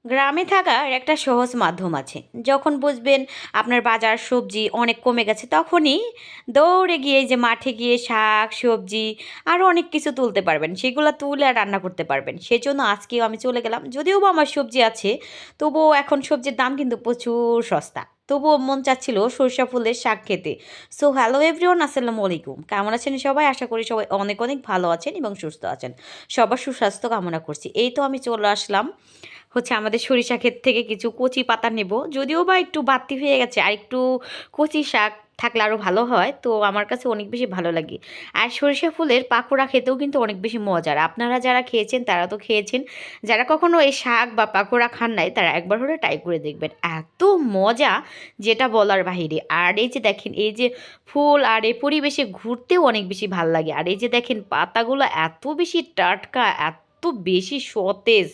গ্রামে থাকার একটা সহজ মাধ্যম আছে। যখন বুঝবেন আপনার বাজার সবজি অনেক কমে গেছে, তখনই দৌড়ে গিয়ে এই যে মাঠে গিয়ে শাক, সবজি আরও অনেক কিছু তুলতে পারবেন। সেগুলো তুলে আর রান্না করতে পারবেন। সেজন্য আজকেও আমি চলে গেলাম। যদিও বা আমার সবজি আছে, তবুও এখন সবজির দাম কিন্তু প্রচুর সস্তা। তবুও মন চাচ্ছিল সরিষা ফুলের শাক খেতে। সো হ্যালো এভরিওয়ান, আসসালামু আলাইকুম। কেমন আছেন সবাই? আশা করি সবাই অনেক অনেক ভালো আছেন এবং সুস্থ আছেন। সবার সুস্বাস্থ্য কামনা করছি। এই তো আমি চলে আসলাম আমাদের সরিষা ক্ষেত থেকে কিছু কচি পাতা নেব। যদিও বা একটু বাড়তি হয়ে গেছে, আর একটু কচি শাক থাকলে আরও ভালো হয়। তো আমার কাছে অনেক বেশি ভালো লাগে। আর সরিষা ফুলের পাকোড়া খেতেও কিন্তু অনেক বেশি মজার। আপনারা যারা খেয়েছেন তারা তো খেয়েছেন, যারা কখনো এই শাক বা পাকোড়া খান নাই তারা একবার হলে ট্রাই করে দেখবেন। এত মজা, যেটা বলার বাহিরে। আর এই যে দেখেন, এই যে ফুল আর এই পরিবেশে ঘুরতেও অনেক বেশি ভাল লাগে। আর এই যে দেখেন পাতাগুলো এত বেশি টাটকা, এত বেশি সতেজ,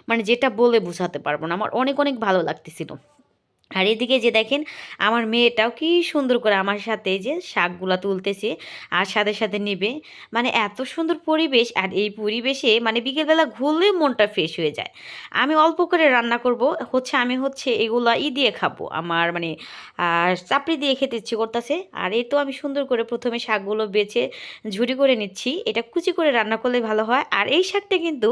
মানে যেটা বলে বোঝাতে পারবো না। আমার অনেক অনেক ভালো লাগতেছিল। আর এদিকে যে দেখেন, আমার মেয়েটাও কি সুন্দর করে আমার সাথে এই যে শাকগুলা তুলতেছে আর সাথে সাথে নেবে। মানে এত সুন্দর পরিবেশ, আর এই পরিবেশে মানে বিকেলবেলা ঘুরলে মনটা ফ্রেশ হয়ে যায়। আমি অল্প করে রান্না করব, আমি এগুলা দিয়ে খাবো। আমার মানে চাপড়ি দিয়ে খেতে ইচ্ছে করতেছে। আর এই তো আমি সুন্দর করে প্রথমে শাকগুলো বেছে ঝুরি করে নিচ্ছি। এটা কুচি করে রান্না করলে ভালো হয়। আর এই শাকটা কিন্তু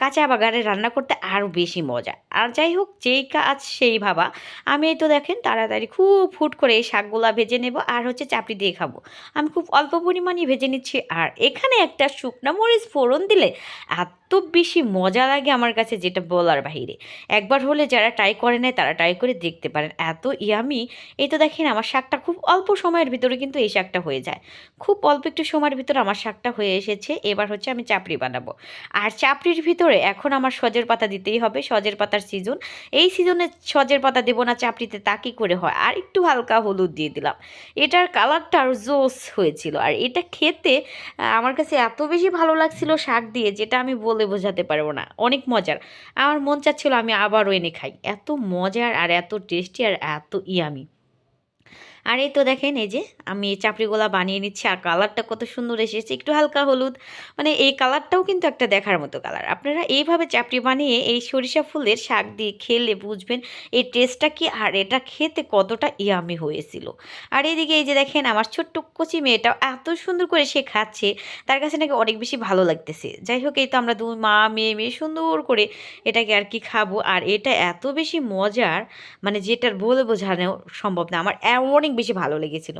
কাঁচা বাগারে রান্না করতে আরও বেশি মজা। আর যাই হোক, যেই কাজ সেই ভাবা। আমি এই তো দেখেন তাড়াতাড়ি খুব ফুট করে এই শাকগুলা ভেজে নেব, আর চাপড়ি দিয়ে খাবো। আমি খুব অল্প পরিমাণই ভেজে নিচ্ছি। আর এখানে একটা শুকনা মরিচ ফোড়ন দিলে এত বেশি মজা লাগে আমার কাছে, যেটা বলার বাহিরে। একবার হলে যারা ট্রাই করে নেয় তারা ট্রাই করে দেখতে পারেন, এত ইয়ামি। এই তো দেখেন আমার শাকটা খুব অল্প সময়ের ভিতরে কিন্তু এই শাকটা হয়ে যায়। খুব অল্প একটু সময়ের ভিতরে আমার শাকটা হয়ে এসেছে। এবার আমি চাপড়ি বানাবো। আর চাপড়ির ভিতরে এখন আমার সজের পাতা দিতেই হবে। সজের পাতার সিজন, এই সিজনে সজের পাতা দেবো না চাপড়িতে, তা কী করে হয়। আর একটু হালকা হলুদ দিয়ে দিলাম। এটার কালারটা আরও জোস হয়েছিল। আর এটা খেতে আমার কাছে এত বেশি ভালো লাগছিল শাক দিয়ে, যেটা আমি বলে বোঝাতে পারবো না। অনেক মজার। আমার মন চাচ্ছিল আমি আবারও এনে খাই। এত মজার আর এত টেস্টি আর এত ইয়ামি। আর এই তো দেখেন, এই যে আমি এই চাপড়িগুলা বানিয়ে নিচ্ছি। আর কালারটা কত সুন্দর এসেছে, একটু হালকা হলুদ। মানে এই কালারটাও কিন্তু একটা দেখার মতো কালার। আপনারা এইভাবে চাপড়ি বানিয়ে এই সরিষা ফুলের শাক দিয়ে খেলে বুঝবেন এই টেস্টটা কি, আর এটা খেতে কতটা ইয়ামি হয়েছিল। আর এদিকে এই যে দেখেন আমার ছোট্ট কচি মেয়েটাও এত সুন্দর করে সে খাচ্ছে, তার কাছে নাকি অনেক বেশি ভালো লাগতেছে। যাই হোক, এই তো আমরা দুই মা মেয়ে মেয়ে সুন্দর করে এটাকে আর কি খাবো। আর এটা এত বেশি মজার, মানে যেটার বলে বোঝানো সম্ভব না। আমার অনেক বেশি ভালো লেগেছিল।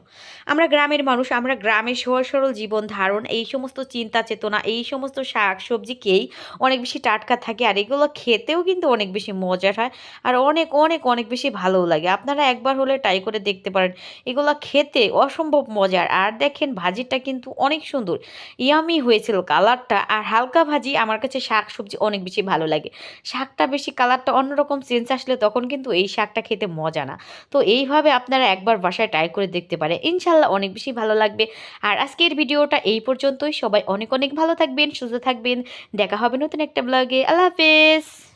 আমরা গ্রামের মানুষ, আমরা গ্রামের সহজ সরল জীবন ধারণ, এই সমস্ত চিন্তা চেতনা, এই সমস্ত শাক সবজিকেই অনেক বেশি টাটকা থাকে। আর এগুলো খেতেও কিন্তু অনেক বেশি মজার হয়। আর অনেক অনেক অনেক বেশি ভালোও লাগে। আপনারা একবার হলে ট্রাই করে দেখতে পারেন। এগুলো খেতে অসম্ভব মজার। আর দেখেন ভাজিটা কিন্তু অনেক সুন্দর ইয়ামি হয়েছিল কালারটা। আর হালকা ভাজি আমার কাছে শাক সবজি অনেক বেশি ভালো লাগে। শাকটা বেশি কালারটা অন্যরকম চেঞ্জ আসলে তখন কিন্তু এই শাকটা খেতে মজা না। তো এইভাবে আপনারা একবার বাসায় ট্রাই করে দেখতে পারে, ইনশাল্লাহ অনেক বেশি ভালো লাগবে। আর আজকের ভিডিওটা এই পর্যন্তই। সবাই অনেক অনেক ভালো থাকবেন, সুস্থ থাকবেন। দেখা হবে নতুন একটা ব্লগে। আল্লাহ হাফেজ।